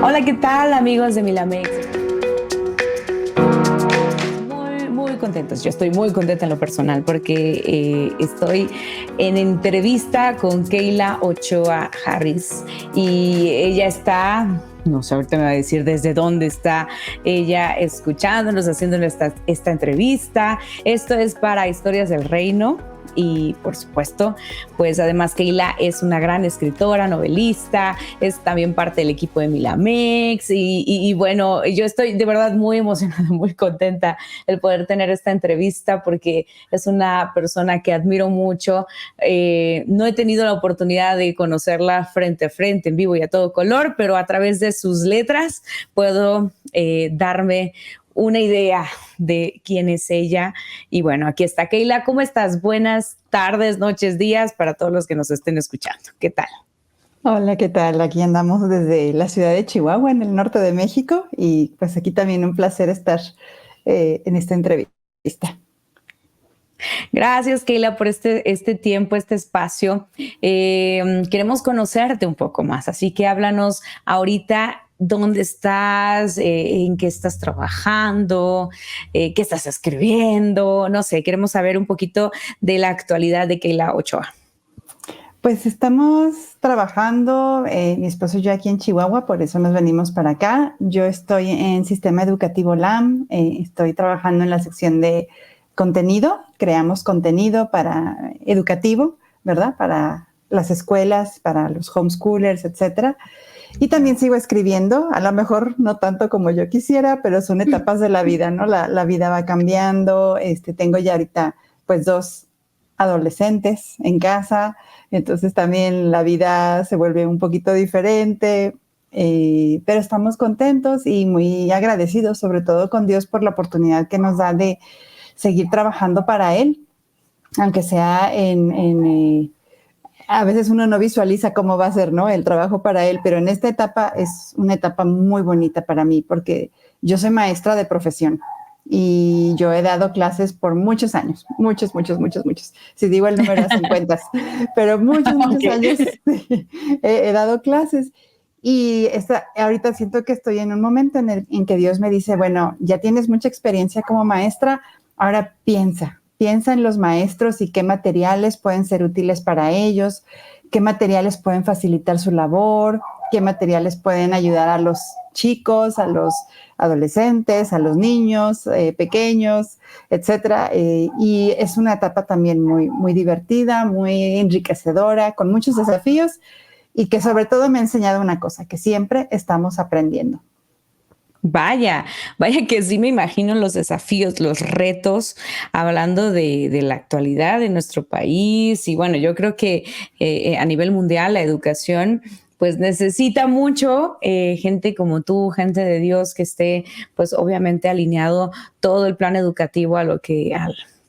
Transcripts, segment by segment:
Hola, ¿qué tal, amigos de Milamex? Muy contentos. Yo estoy muy contenta en lo personal porque estoy en entrevista con Keila Ochoa Harris y ella está, no sé, ahorita me va a decir desde dónde está ella escuchándonos, haciéndonos esta entrevista. Esto es para Historias del Reino. Y por supuesto, pues además Keila es una gran escritora, novelista, es también parte del equipo de Milamex y bueno, yo estoy de verdad muy emocionada, muy contenta el poder tener esta entrevista porque es una persona que admiro mucho. No he tenido la oportunidad de conocerla frente a frente, en vivo y a todo color, pero a través de sus letras puedo darme una idea de quién es ella. Y bueno, aquí está Keila. ¿Cómo estás? Buenas tardes, noches, días para todos los que nos estén escuchando. ¿Qué tal? Hola, ¿qué tal? Aquí andamos desde la ciudad de Chihuahua, en el norte de México, y pues aquí también un placer estar en esta entrevista. Gracias, Keila, por este tiempo, este espacio. Queremos conocerte un poco más, así que háblanos ahorita dónde estás, en qué estás trabajando, qué estás escribiendo, no sé, queremos saber un poquito de la actualidad de Keila Ochoa. Pues estamos trabajando, mi esposo y yo aquí en Chihuahua, por eso nos venimos para acá. Yo estoy en Sistema Educativo LAM, estoy trabajando en la sección de contenido, creamos contenido para educativo, ¿verdad? Para las escuelas, para los homeschoolers, etcétera. Y también sigo escribiendo, a lo mejor no tanto como yo quisiera, pero son etapas de la vida, ¿no? La vida va cambiando, tengo ya ahorita pues 2 adolescentes en casa, entonces también la vida se vuelve un poquito diferente, pero estamos contentos y muy agradecidos, sobre todo con Dios por la oportunidad que nos da de seguir trabajando para Él, aunque sea a veces uno no visualiza cómo va a ser, ¿no? El trabajo para él, pero en esta etapa es una etapa muy bonita para mí porque yo soy maestra de profesión y yo he dado clases por muchos años, muchos. Si digo el número a 50, pero muchos años Okay. he dado clases. Y ahorita siento que estoy en un momento en que Dios me dice, bueno, ya tienes mucha experiencia como maestra, ahora piensa en los maestros y qué materiales pueden ser útiles para ellos, qué materiales pueden facilitar su labor, qué materiales pueden ayudar a los chicos, a los adolescentes, a los niños pequeños, etcétera. Y es una etapa también muy divertida, muy enriquecedora, con muchos desafíos y que sobre todo me ha enseñado una cosa, que siempre estamos aprendiendo. Vaya, vaya que sí me imagino los desafíos, los retos, hablando de la actualidad de nuestro país. Y bueno, yo creo que a nivel mundial la educación pues necesita mucho gente como tú, gente de Dios que esté pues obviamente alineado todo el plan educativo a lo que,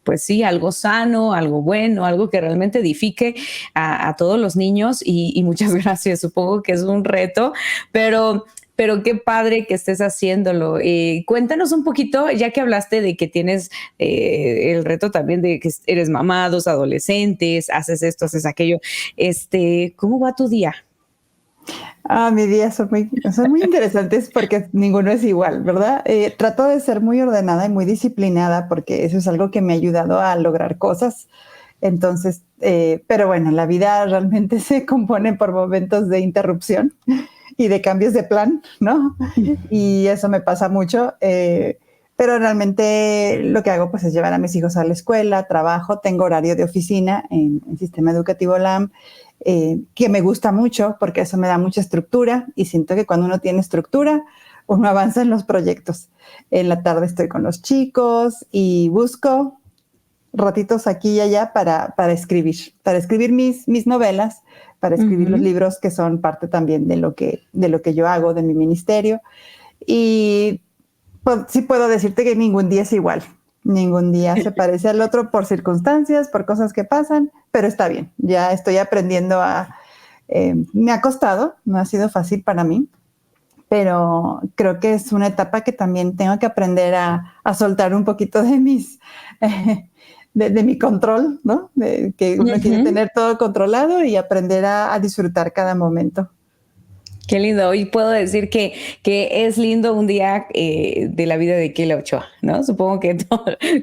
pues sí, algo sano, algo bueno, algo que realmente edifique a todos los niños y muchas gracias. Supongo que es un reto, pero qué padre que estés haciéndolo. Cuéntanos un poquito, ya que hablaste de que tienes el reto también de que eres mamá, 2 adolescentes, haces esto, haces aquello. ¿Cómo va tu día? Mi día son muy interesantes porque ninguno es igual, ¿verdad? Trato de ser muy ordenada y muy disciplinada porque eso es algo que me ha ayudado a lograr cosas. Entonces, pero bueno, la vida realmente se compone por momentos de interrupción y de cambios de plan, ¿no? Y eso me pasa mucho. Pero realmente lo que hago pues es llevar a mis hijos a la escuela, trabajo, tengo horario de oficina en Sistema Educativo LAM, que me gusta mucho porque eso me da mucha estructura y siento que cuando uno tiene estructura, uno avanza en los proyectos. En la tarde estoy con los chicos y busco ratitos aquí y allá para escribir mis novelas, para escribir los Ujú. libros que son parte también de lo que yo hago, de mi ministerio. Y pues, sí puedo decirte que ningún día es igual. Ningún día se parece al otro por circunstancias, por cosas que pasan, pero está bien. Ya estoy aprendiendo me ha costado, no ha sido fácil para mí, pero creo que es una etapa que también tengo que aprender a soltar un poquito de de mi control, ¿no? De que uno quiere Ujú. tener todo controlado y aprender a disfrutar cada momento. Qué lindo. Hoy puedo decir que es lindo un día de la vida de Keila Ochoa, ¿no? Supongo que,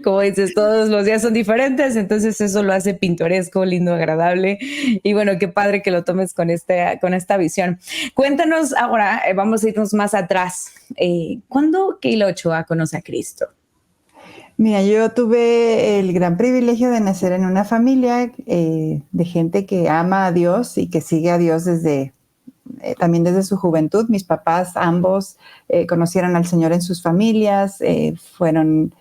como dices, todos los días son diferentes, entonces eso lo hace pintoresco, lindo, agradable. Y bueno, qué padre que lo tomes con esta visión. Cuéntanos ahora, vamos a irnos más atrás. ¿Cuándo Keila Ochoa conoce a Cristo? Mira, yo tuve el gran privilegio de nacer en una familia de gente que ama a Dios y que sigue a Dios también desde su juventud. Mis papás ambos conocieron al Señor en sus familias, fueron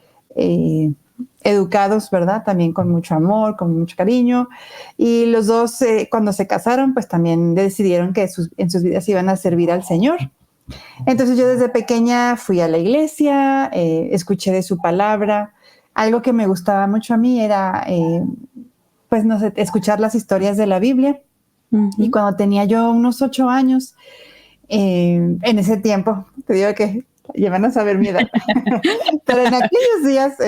educados, ¿verdad? También con mucho amor, con mucho cariño. Y los dos, cuando se casaron, pues también decidieron que en sus vidas iban a servir al Señor. Entonces yo desde pequeña fui a la iglesia, escuché de su palabra. Algo que me gustaba mucho a mí era, pues no sé, escuchar las historias de la Biblia. Y cuando tenía yo unos 8 años, en ese tiempo, te digo que llevan a saber mi edad, pero en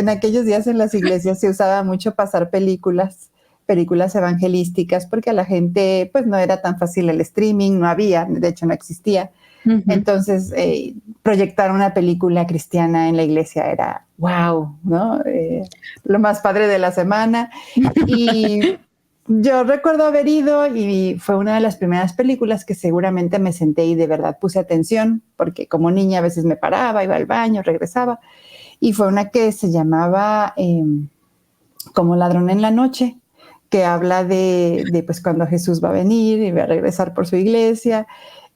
aquellos días en las iglesias se usaba mucho pasar películas evangelísticas, porque a la gente pues no era tan fácil el streaming, no había, de hecho no existía. Entonces, proyectar una película cristiana en la iglesia era wow, ¿no? Lo más padre de la semana. Y yo recuerdo haber ido y fue una de las primeras películas que seguramente me senté y de verdad puse atención, porque como niña a veces me paraba, iba al baño, regresaba. Y fue una que se llamaba Como ladrón en la noche, que habla de pues cuando Jesús va a venir y va a regresar por su iglesia.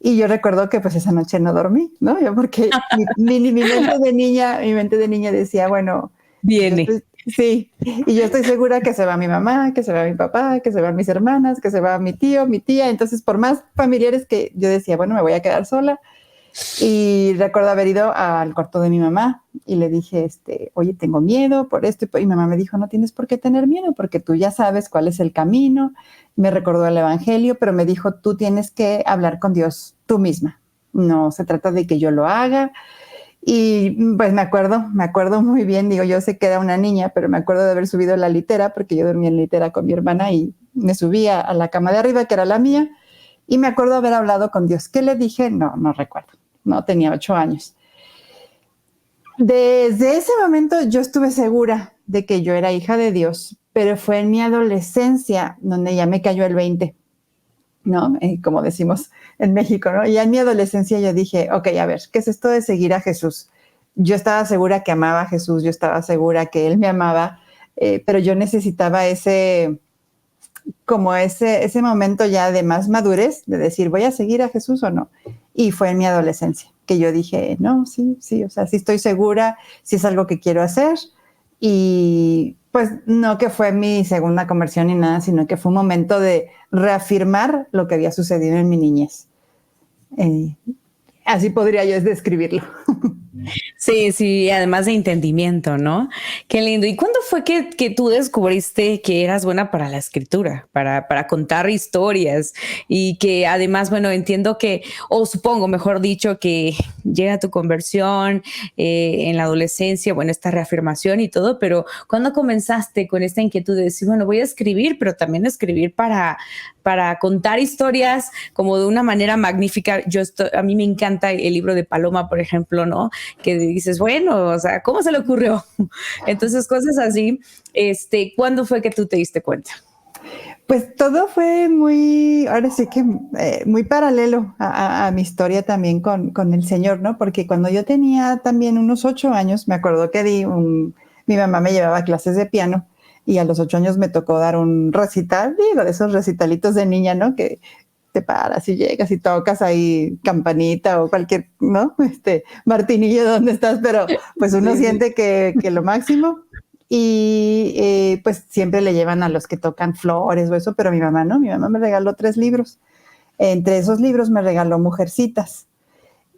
Y yo recuerdo que pues esa noche no dormí, ¿no? Yo porque mi mente de niña decía, bueno, Viene. sí, y yo estoy segura que se va mi mamá, que se va mi papá, que se van mis hermanas, que se va mi tío, mi tía. Entonces, por más familiares que yo decía, bueno, me voy a quedar sola. Y recuerdo haber ido al cuarto de mi mamá y le dije, oye, tengo miedo por esto. Y mi mamá me dijo, no tienes por qué tener miedo porque tú ya sabes cuál es el camino. Me recordó el evangelio, pero me dijo, tú tienes que hablar con Dios tú misma. No se trata de que yo lo haga. Y pues me acuerdo muy bien, digo, yo sé que era una niña, pero me acuerdo de haber subido a la litera, porque yo dormía en litera con mi hermana y me subí a la cama de arriba, que era la mía, y me acuerdo haber hablado con Dios. ¿Qué le dije? No recuerdo, no tenía 8 años. Desde ese momento yo estuve segura de que yo era hija de Dios, pero fue en mi adolescencia donde ya me cayó el 20, ¿no? Como decimos en México, ¿no? Y ya en mi adolescencia yo dije, ok, a ver, ¿qué es esto de seguir a Jesús? Yo estaba segura que amaba a Jesús, yo estaba segura que Él me amaba, pero yo necesitaba ese momento ya de más madurez, de decir, ¿voy a seguir a Jesús o no? Y fue en mi adolescencia que yo dije, no, sí, o sea, sí estoy segura, sí es algo que quiero hacer. Y pues no que fue mi segunda conversión ni nada, sino que fue un momento de reafirmar lo que había sucedido en mi niñez. Así podría yo describirlo. Sí, sí, además de entendimiento, ¿no? Qué lindo. ¿Y cuándo fue que tú descubriste que eras buena para la escritura, para contar historias? Y que además, bueno, entiendo que, o supongo, mejor dicho, que llega tu conversión en la adolescencia, bueno, esta reafirmación y todo, pero ¿cuándo comenzaste con esta inquietud de decir, bueno, voy a escribir, pero también escribir para contar historias como de una manera magnífica? A mí me encanta el libro de Paloma, por ejemplo, ¿no? Que dices, bueno, o sea, ¿cómo se le ocurrió? Entonces, cosas así. ¿Cuándo fue que tú te diste cuenta? Pues todo fue ahora sí que muy paralelo a mi historia también con el Señor, ¿no? Porque cuando yo tenía también unos 8 años, me acuerdo que mi mamá me llevaba a clases de piano y a los 8 años me tocó dar un recital, digo, de esos recitalitos de niña, ¿no? Que te paras y llegas y tocas ahí campanita o cualquier, ¿no? Martinillo, ¿dónde estás? Pero pues uno Sí, sí. siente que lo máximo. Y pues siempre le llevan a los que tocan flores o eso, pero mi mamá no, mi mamá me regaló 3 libros. Entre esos libros me regaló Mujercitas.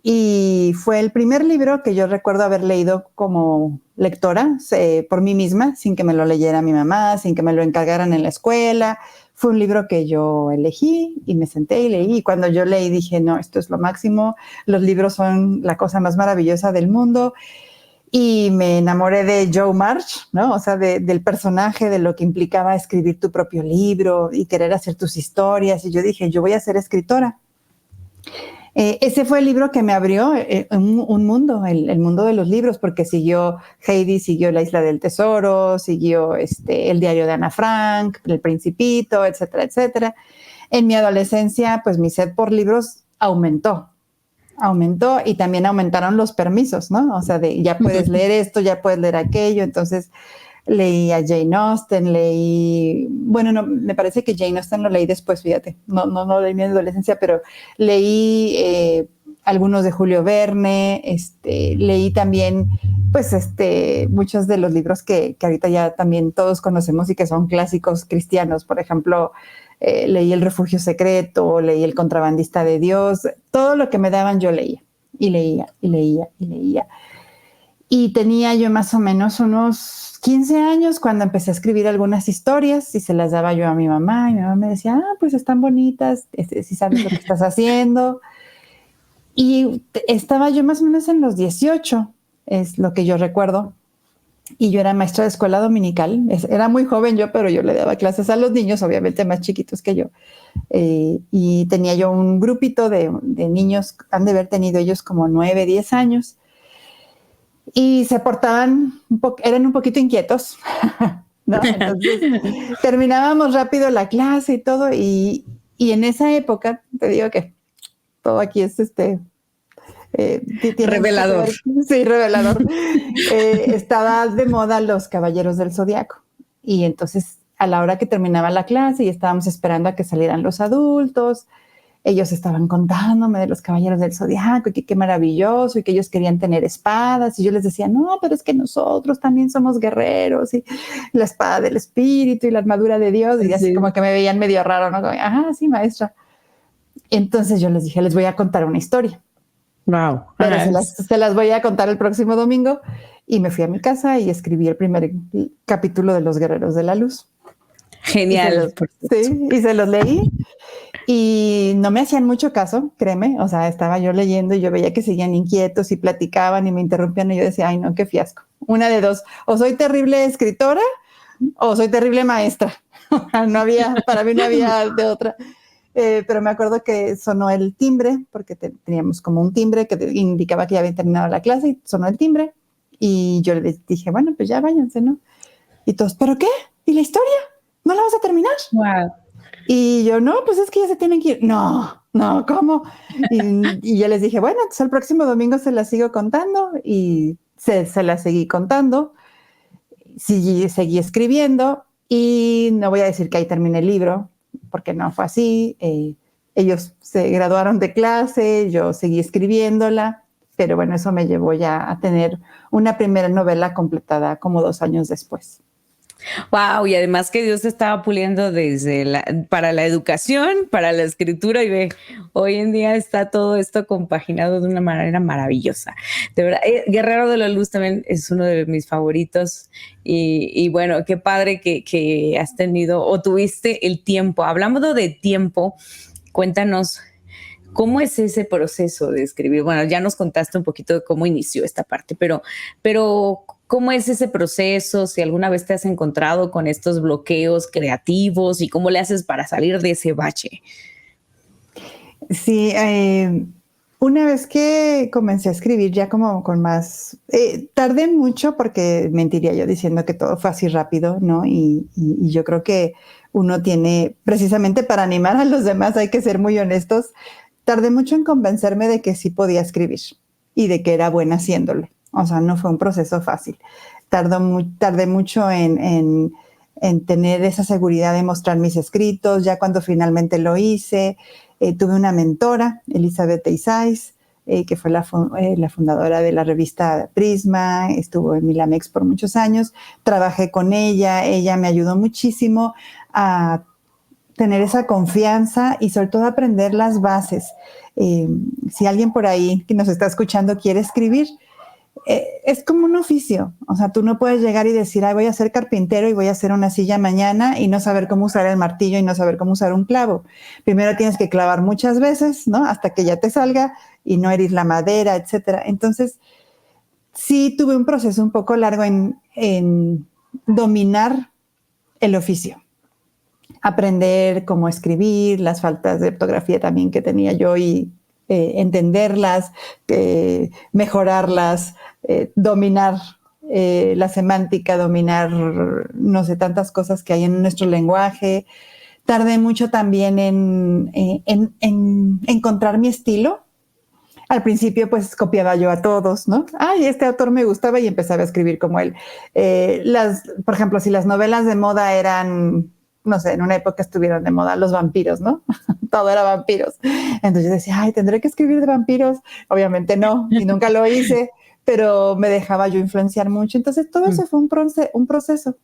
Y fue el primer libro que yo recuerdo haber leído como lectora por mí misma, sin que me lo leyera mi mamá, sin que me lo encargaran en la escuela. Fue un libro que yo elegí y me senté y leí. Y cuando yo leí dije, no, esto es lo máximo. Los libros son la cosa más maravillosa del mundo. Y me enamoré de Joe March, ¿no? O sea, del personaje, de lo que implicaba escribir tu propio libro y querer hacer tus historias. Y yo dije, yo voy a ser escritora. Ese fue el libro que me abrió un mundo, el mundo de los libros, porque siguió Heidi, siguió La Isla del Tesoro, siguió El diario de Ana Frank, El Principito, etcétera, etcétera. En mi adolescencia, pues mi sed por libros aumentó y también aumentaron los permisos, ¿no? O sea, ya puedes leer esto, ya puedes leer aquello. Entonces leí a Jane Austen, bueno, no, me parece que Jane Austen lo leí después, fíjate, no leí en mi adolescencia, pero leí algunos de Julio Verne, leí también, pues, muchos de los libros que ahorita ya también todos conocemos y que son clásicos cristianos. Por ejemplo, leí El Refugio Secreto, leí El Contrabandista de Dios, todo lo que me daban yo leía, y leía, y leía, y leía. Y tenía yo más o menos unos 15 años cuando empecé a escribir algunas historias y se las daba yo a mi mamá, y mi mamá me decía, pues están bonitas, si sabes lo que estás haciendo. Y estaba yo más o menos en los 18, es lo que yo recuerdo, y yo era maestra de escuela dominical. Era muy joven yo, pero yo le daba clases a los niños, obviamente más chiquitos que yo. Y tenía yo un grupito de niños, han de haber tenido ellos como 9, 10 años, y se portaban, eran un poquito inquietos, ¿no? Entonces terminábamos rápido la clase y todo, y en esa época, te digo que todo aquí es revelador. Sí, revelador. Estaba de moda los Caballeros del Zodiaco, y entonces a la hora que terminaba la clase y estábamos esperando a que salieran los adultos, ellos estaban contándome de los Caballeros del Zodiaco y que qué maravilloso, y que ellos querían tener espadas, y yo les decía, no, pero es que nosotros también somos guerreros, y la espada del espíritu y la armadura de Dios, y así como que me veían medio raro, ¿no? Como, ajá, sí, maestra. Entonces yo les dije, les voy a contar una historia. Wow. Pero se las voy a contar el próximo domingo, y me fui a mi casa y escribí el primer capítulo de Los Guerreros de la Luz. Genial. Y se los leí. Y no me hacían mucho caso, créeme. O sea, estaba yo leyendo y yo veía que seguían inquietos y platicaban y me interrumpían, y yo decía, ay, no, qué fiasco. Una de dos, o soy terrible escritora o soy terrible maestra. Para mí no había de otra. Pero me acuerdo que sonó el timbre, porque teníamos como un timbre que indicaba que ya había terminado la clase, y sonó el timbre. Y yo les dije, bueno, pues ya váyanse, ¿no? Y todos, ¿pero qué? ¿Y la historia? ¿No la vas a terminar? Wow. Y yo, no, pues es que ya se tienen que ir. No, ¿cómo? Y yo les dije, bueno, entonces el próximo domingo se las sigo contando, y se las seguí contando, seguí escribiendo, y no voy a decir que ahí terminé el libro, porque no fue así. Ellos se graduaron de clase, yo seguí escribiéndola, pero bueno, eso me llevó ya a tener una primera novela completada como 2 años después. Wow, y además que Dios te estaba puliendo para la educación, para la escritura, y hoy en día está todo esto compaginado de una manera maravillosa. De verdad, Guerrero de la Luz también es uno de mis favoritos, y bueno, qué padre que has tenido o tuviste el tiempo. Hablando de tiempo, cuéntanos, ¿cómo es ese proceso de escribir? Bueno, ya nos contaste un poquito de cómo inició esta parte, pero ¿cómo es ese proceso? Si alguna vez te has encontrado con estos bloqueos creativos, y cómo le haces para salir de ese bache. Sí, una vez que comencé a escribir ya como con más, tardé mucho, porque mentiría yo diciendo que todo fue así rápido, ¿no? Y yo creo que uno tiene, precisamente para animar a los demás, hay que ser muy honestos. Tardé mucho en convencerme de que sí podía escribir y de que era buena haciéndolo. O sea, no fue un proceso fácil. Tardé mucho en tener esa seguridad de mostrar mis escritos. Ya cuando finalmente lo hice, tuve una mentora, Elizabeth Eisáis, que fue la fundadora de la revista Prisma, estuvo en Milamex por muchos años. Trabajé con ella me ayudó muchísimo a tener esa confianza y sobre todo aprender las bases. Si alguien por ahí que nos está escuchando quiere escribir, es como un oficio. O sea, tú no puedes llegar y decir, voy a ser carpintero y voy a hacer una silla mañana, y no saber cómo usar el martillo y no saber cómo usar un clavo. Primero tienes que clavar muchas veces, ¿no? Hasta que ya te salga y no herir la madera, etcétera. Entonces, sí tuve un proceso un poco largo en dominar el oficio. Aprender cómo escribir, las faltas de ortografía también que tenía yo, y entenderlas, mejorarlas, dominar la semántica, dominar, no sé, tantas cosas que hay en nuestro lenguaje. Tardé mucho también en encontrar mi estilo. Al principio, pues, copiaba yo a todos, ¿no? Ay, este autor me gustaba y empezaba a escribir como él. Por ejemplo, si las novelas de moda eran, no sé, en una época estuvieron de moda los vampiros, ¿no? Todo era vampiros. Entonces yo decía, ay, ¿tendré que escribir de vampiros? Obviamente no, y nunca lo hice, pero me dejaba yo influenciar mucho. Entonces todo eso fue un proceso.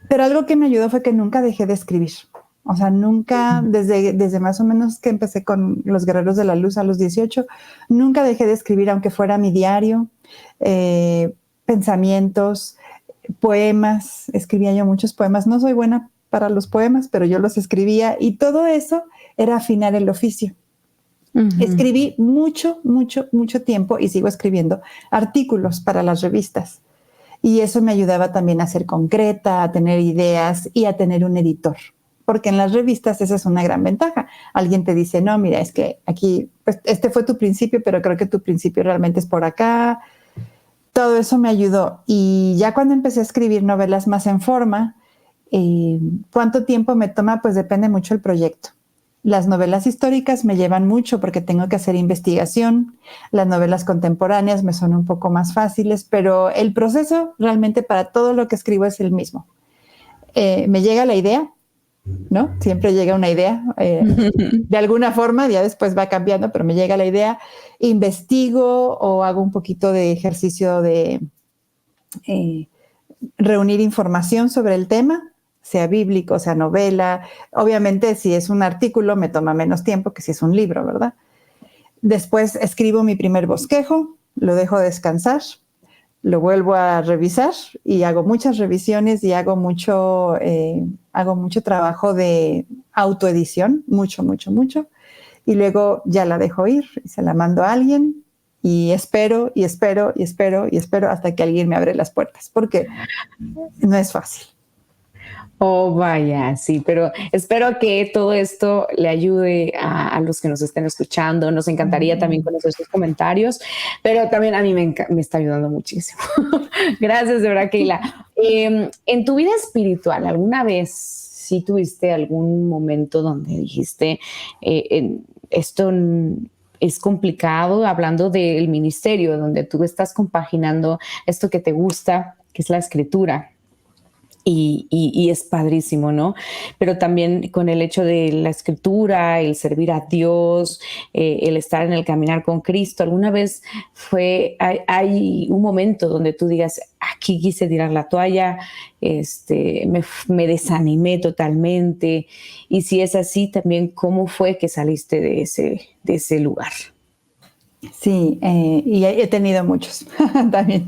Pero algo que me ayudó fue que nunca dejé de escribir. O sea, nunca, desde más o menos que empecé con Los Guerreros de la Luz a los 18, nunca dejé de escribir, aunque fuera mi diario, pensamientos, poemas. Escribía yo muchos poemas. No soy buena para los poemas, pero yo los escribía y todo eso era afinar el oficio. Escribí mucho tiempo y sigo escribiendo artículos para las revistas. Y eso me ayudaba también a ser concreta, a tener ideas y a tener un editor. Porque en las revistas esa es una gran ventaja. Alguien te dice, no, mira, es que aquí, pues, este fue tu principio, pero creo que tu principio realmente es por acá. Todo eso me ayudó. Y ya cuando empecé a escribir novelas más en forma, ¿cuánto tiempo me toma? Pues depende mucho del proyecto. Las novelas históricas me llevan mucho porque tengo que hacer investigación. Las novelas contemporáneas me son un poco más fáciles, pero el proceso realmente para todo lo que escribo es el mismo. Me llega la idea, ¿no? Siempre llega una idea, de alguna forma, ya después va cambiando, pero me llega la idea, investigo o hago un poquito de ejercicio de reunir información sobre el tema, sea bíblico, sea novela. Obviamente, si es un artículo, me toma menos tiempo que si es un libro, ¿verdad? Después escribo mi primer bosquejo, lo dejo descansar, lo vuelvo a revisar y hago muchas revisiones y hago mucho trabajo de autoedición, mucho. Y luego ya la dejo ir y se la mando a alguien y espero hasta que alguien me abre las puertas, porque no es fácil. Oh, vaya, sí, pero espero que todo esto le ayude a los que nos estén escuchando. Nos encantaría también conocer sus comentarios, pero también a mí me está ayudando muchísimo. Gracias, de verdad, Keila. En tu vida espiritual, ¿alguna vez sí tuviste algún momento donde dijiste, esto es complicado, hablando del ministerio, donde tú estás compaginando esto que te gusta, que es la escritura? Y es padrísimo, ¿no? Pero también con el hecho de la escritura, el servir a Dios, el estar en el caminar con Cristo, ¿alguna vez hay un momento donde tú digas, aquí quise tirar la toalla, me desanimé totalmente? Y si es así, también, ¿cómo fue que saliste de ese lugar? Sí, y he tenido muchos. También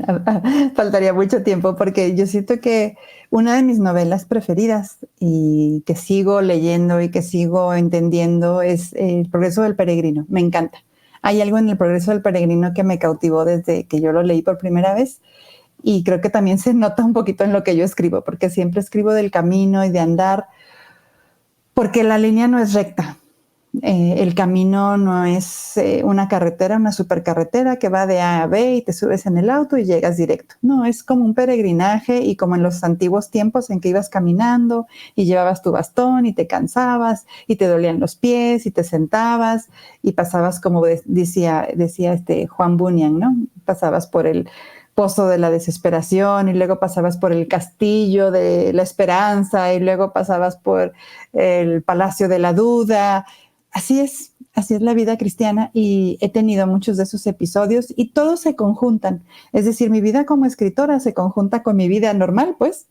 faltaría mucho tiempo porque yo siento que una de mis novelas preferidas y que sigo leyendo y que sigo entendiendo es El Progreso del Peregrino. Me encanta. Hay algo en El Progreso del Peregrino que me cautivó desde que yo lo leí por primera vez y creo que también se nota un poquito en lo que yo escribo, porque siempre escribo del camino y de andar, porque la línea no es recta. El camino no es una carretera, una supercarretera que va de A a B y te subes en el auto y llegas directo. No, es como un peregrinaje y como en los antiguos tiempos en que ibas caminando y llevabas tu bastón y te cansabas y te dolían los pies y te sentabas y pasabas, como decía Juan Bunyan, ¿no? Pasabas por el pozo de la desesperación y luego pasabas por el castillo de la esperanza y luego pasabas por el palacio de la duda. Así es la vida cristiana y he tenido muchos de esos episodios y todos se conjuntan. Es decir, mi vida como escritora se conjunta con mi vida normal, pues.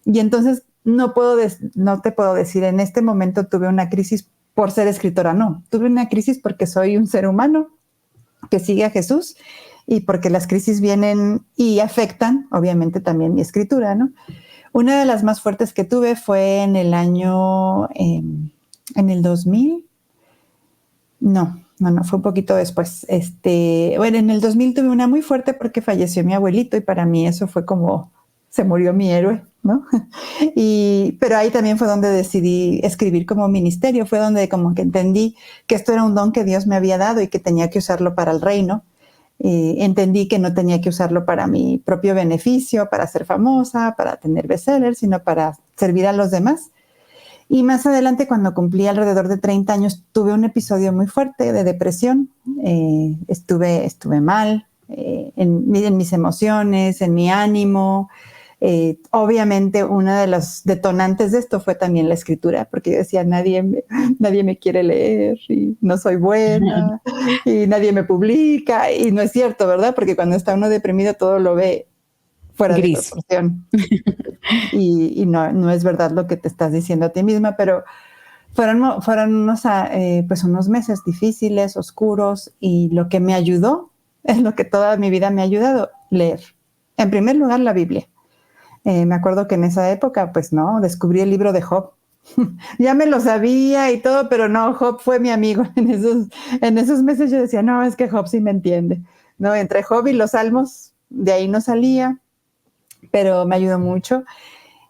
Y entonces no te puedo decir, en este momento tuve una crisis por ser escritora. No, tuve una crisis porque soy un ser humano que sigue a Jesús y porque las crisis vienen y afectan, obviamente, también mi escritura, ¿no? Una de las más fuertes que tuve fue en el 2000. No, fue un poquito después. En el 2000 tuve una muy fuerte porque falleció mi abuelito y para mí eso fue como se murió mi héroe, ¿no? Pero ahí también fue donde decidí escribir como ministerio, fue donde como que entendí que esto era un don que Dios me había dado y que tenía que usarlo para el reino. Entendí que no tenía que usarlo para mi propio beneficio, para ser famosa, para tener bestsellers, sino para servir a los demás. Y más adelante, cuando cumplí alrededor de 30 años, tuve un episodio muy fuerte de depresión. Estuve mal en mis emociones, en mi ánimo. Obviamente, uno de los detonantes de esto fue también la escritura, porque yo decía, nadie me quiere leer y no soy buena y nadie me publica. Y no es cierto, ¿verdad? Porque cuando está uno deprimido, todo lo ve fuera de proporción. Y no es verdad lo que te estás diciendo a ti misma, pero fueron unos meses difíciles, oscuros, y lo que me ayudó es lo que toda mi vida me ha ayudado, leer. En primer lugar, la Biblia. Me acuerdo que en esa época, pues no, descubrí el libro de Job. Ya me lo sabía y todo, pero no, Job fue mi amigo. En esos meses yo decía, no, es que Job sí me entiende. No, entre Job y los Salmos, de ahí no salía, pero me ayudó mucho.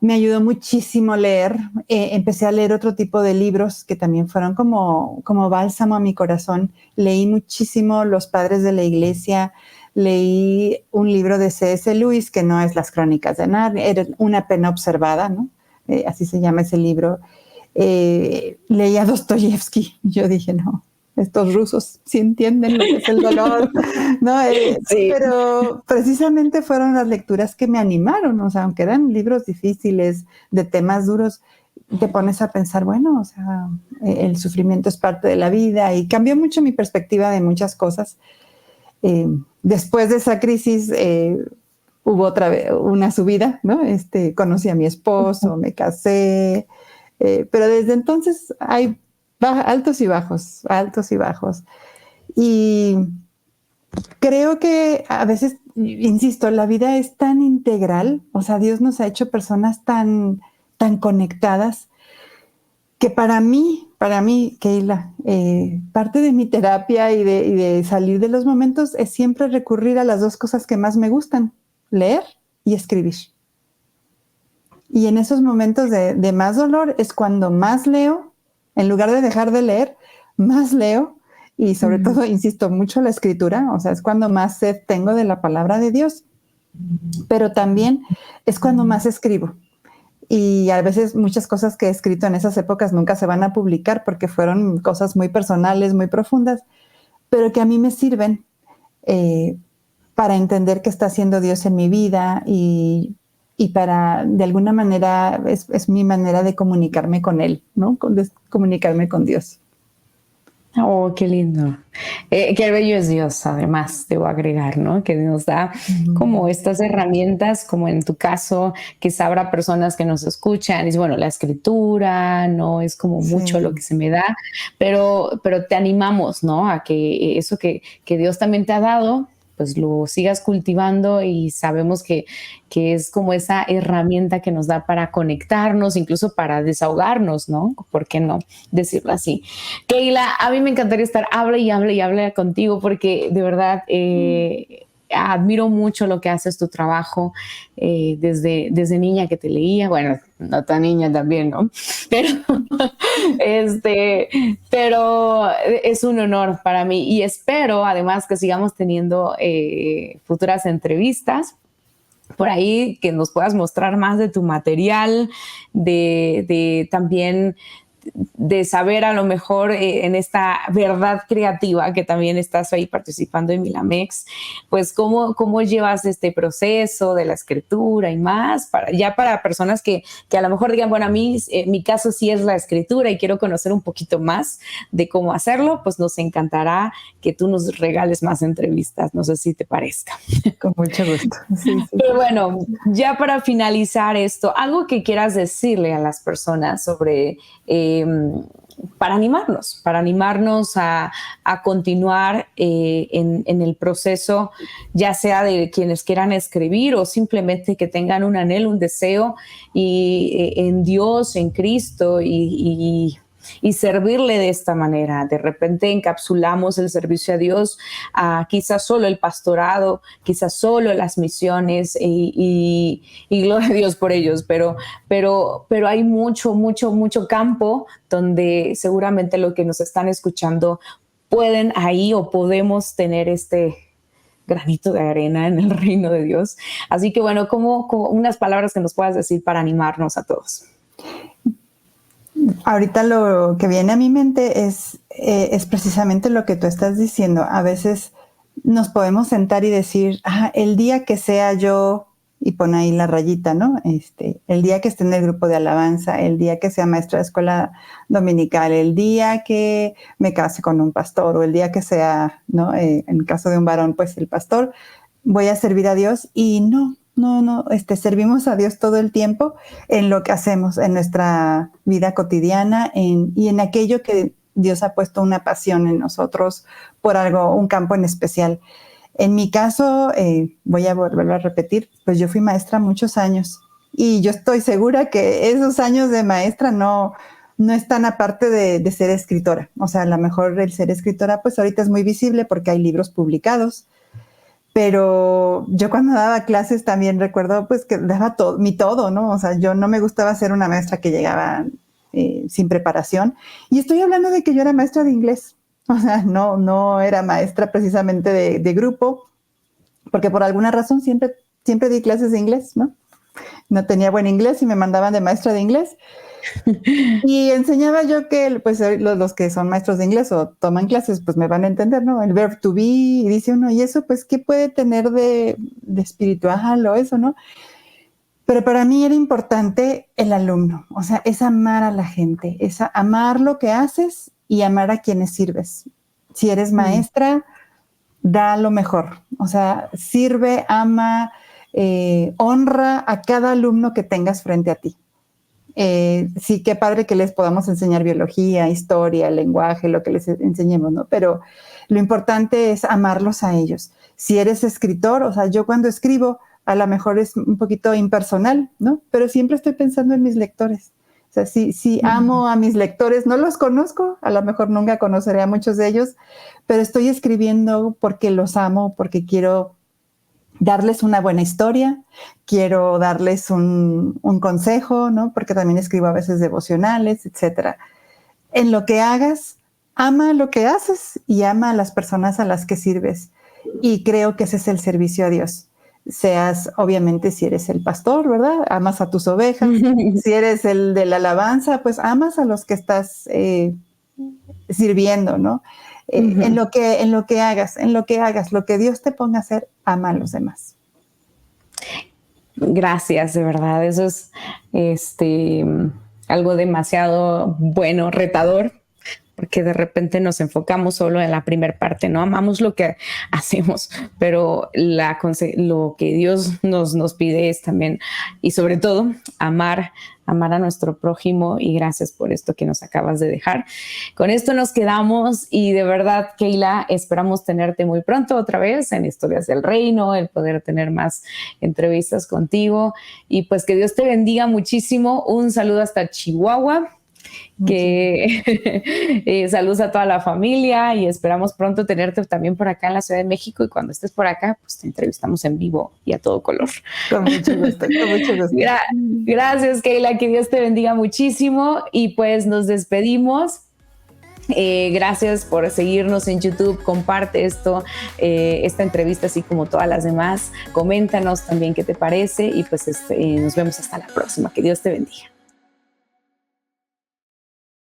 Me ayudó muchísimo leer. Empecé a leer otro tipo de libros que también fueron como bálsamo a mi corazón. Leí muchísimo Los Padres de la Iglesia. Leí un libro de C.S. Lewis, que no es Las Crónicas de Narnia, era Una pena observada, ¿no? Así se llama ese libro. Leí a Dostoyevsky. Yo dije, no, estos rusos sí entienden lo que es el dolor, ¿no? Sí. Pero precisamente fueron las lecturas que me animaron, o sea, aunque eran libros difíciles, de temas duros, te pones a pensar, bueno, o sea, el sufrimiento es parte de la vida, y cambió mucho mi perspectiva de muchas cosas. Después de esa crisis hubo otra vez una subida, ¿no? Conocí a mi esposo, me casé, pero desde entonces hay altos y bajos, altos y bajos. Y creo que a veces, insisto, la vida es tan integral, o sea, Dios nos ha hecho personas tan conectadas, que para mí, Keila, parte de mi terapia y de salir de los momentos es siempre recurrir a las dos cosas que más me gustan, leer y escribir. Y en esos momentos de más dolor es cuando más leo. En lugar de dejar de leer, más leo, y sobre todo, insisto mucho, la escritura, o sea, es cuando más sed tengo de la palabra de Dios, pero también es cuando más escribo. Y a veces muchas cosas que he escrito en esas épocas nunca se van a publicar porque fueron cosas muy personales, muy profundas, pero que a mí me sirven para entender qué está haciendo Dios en mi vida y para, de alguna manera, es mi manera de comunicarme con Él, ¿no? De comunicarme con Dios. Oh, qué lindo. Qué bello es Dios, además, debo agregar, ¿no? Que nos da como estas herramientas, como en tu caso, quizá habrá personas que nos escuchan, y bueno, la escritura no es como mucho lo que se me da, pero te animamos, ¿no? A que eso que Dios también te ha dado, pues lo sigas cultivando, y sabemos que es como esa herramienta que nos da para conectarnos, incluso para desahogarnos, ¿no? ¿Por qué no decirlo así? Keila, a mí me encantaría estar hable y hable contigo, porque de verdad admiro mucho lo que haces, tu trabajo, desde niña que te leía, bueno, no tan niña también, ¿no? Pero es un honor para mí, y espero además que sigamos teniendo futuras entrevistas por ahí, que nos puedas mostrar más de tu material, de también de saber a lo mejor en esta verdad creativa que también estás ahí participando en Milamex, pues cómo llevas este proceso de la escritura y más, para personas que a lo mejor digan, bueno, a mí mi caso sí es la escritura y quiero conocer un poquito más de cómo hacerlo, pues nos encantará que tú nos regales más entrevistas, no sé si te parezca. Con mucho gusto. Sí. Pero bueno, ya para finalizar esto, algo que quieras decirle a las personas sobre para animarnos a continuar en el proceso, ya sea de quienes quieran escribir o simplemente que tengan un anhelo, un deseo en Dios, en Cristo, y y servirle de esta manera. De repente encapsulamos el servicio a Dios a quizás solo el pastorado, quizás solo las misiones y gloria a Dios por ellos, pero hay mucho campo donde seguramente lo que nos están escuchando pueden ahí o podemos tener este granito de arena en el reino de Dios. Así que bueno, como unas palabras que nos puedas decir para animarnos a todos. Ahorita lo que viene a mi mente es precisamente lo que tú estás diciendo. A veces nos podemos sentar y decir, el día que sea yo, y pon ahí la rayita, ¿no? El día que esté en el grupo de alabanza, el día que sea maestra de escuela dominical, el día que me case con un pastor, o el día que sea, ¿no? En el caso de un varón, pues el pastor, voy a servir a Dios. Y no, servimos a Dios todo el tiempo en lo que hacemos, en nuestra vida cotidiana, y en aquello que Dios ha puesto una pasión en nosotros por algo, un campo en especial. En mi caso, voy a volverlo a repetir, pues yo fui maestra muchos años y yo estoy segura que esos años de maestra no están aparte de ser escritora. O sea, a lo mejor el ser escritora, pues ahorita es muy visible porque hay libros publicados, pero yo cuando daba clases también recuerdo pues que daba mi todo, ¿no? O sea, yo no me gustaba ser una maestra que llegaba sin preparación. Y estoy hablando de que yo era maestra de inglés. O sea, no era maestra precisamente de grupo, porque por alguna razón siempre di clases de inglés, ¿no? No tenía buen inglés y me mandaban de maestra de inglés. Y enseñaba yo que, pues, los que son maestros de inglés o toman clases, pues me van a entender, ¿no? El verb to be, y dice uno, ¿y eso, pues, qué puede tener de espiritual o eso, no? Pero para mí era importante el alumno, o sea, es amar a la gente, es amar lo que haces y amar a quienes sirves. Si eres maestra, da lo mejor, o sea, sirve, ama, honra a cada alumno que tengas frente a ti. Sí, qué padre que les podamos enseñar biología, historia, lenguaje, lo que les enseñemos, ¿no? Pero lo importante es amarlos a ellos. Si eres escritor, o sea, yo cuando escribo, a lo mejor es un poquito impersonal, ¿no? Pero siempre estoy pensando en mis lectores. O sea, si amo a mis lectores, no los conozco, a lo mejor nunca conoceré a muchos de ellos, pero estoy escribiendo porque los amo, porque quiero darles una buena historia, quiero darles un consejo, ¿no? Porque también escribo a veces devocionales, etcétera. En lo que hagas, ama lo que haces y ama a las personas a las que sirves. Y creo que ese es el servicio a Dios. Seas, obviamente, si eres el pastor, ¿verdad? Amas a tus ovejas. Si eres el de la alabanza, pues amas a los que estás sirviendo, ¿no? En lo que hagas, lo que Dios te ponga a hacer, ama a los demás. Gracias, de verdad. Eso es algo demasiado bueno, retador, porque de repente nos enfocamos solo en la primera parte, ¿no? Amamos lo que hacemos, pero lo que Dios nos pide es también, y sobre todo, amar a nuestro prójimo, y gracias por esto que nos acabas de dejar. Con esto nos quedamos y de verdad, Keila, esperamos tenerte muy pronto otra vez en Historias del Reino, el poder tener más entrevistas contigo y pues que Dios te bendiga muchísimo. Un saludo hasta Chihuahua. Saludos a toda la familia y esperamos pronto tenerte también por acá en la Ciudad de México, y cuando estés por acá pues te entrevistamos en vivo y a todo color. Con mucho gusto, con mucho gusto. Gracias, Keila, que Dios te bendiga muchísimo y pues nos despedimos. Gracias por seguirnos en YouTube. Comparte esta entrevista así como todas las demás. Coméntanos también qué te parece y pues nos vemos hasta la próxima. Que Dios te bendiga.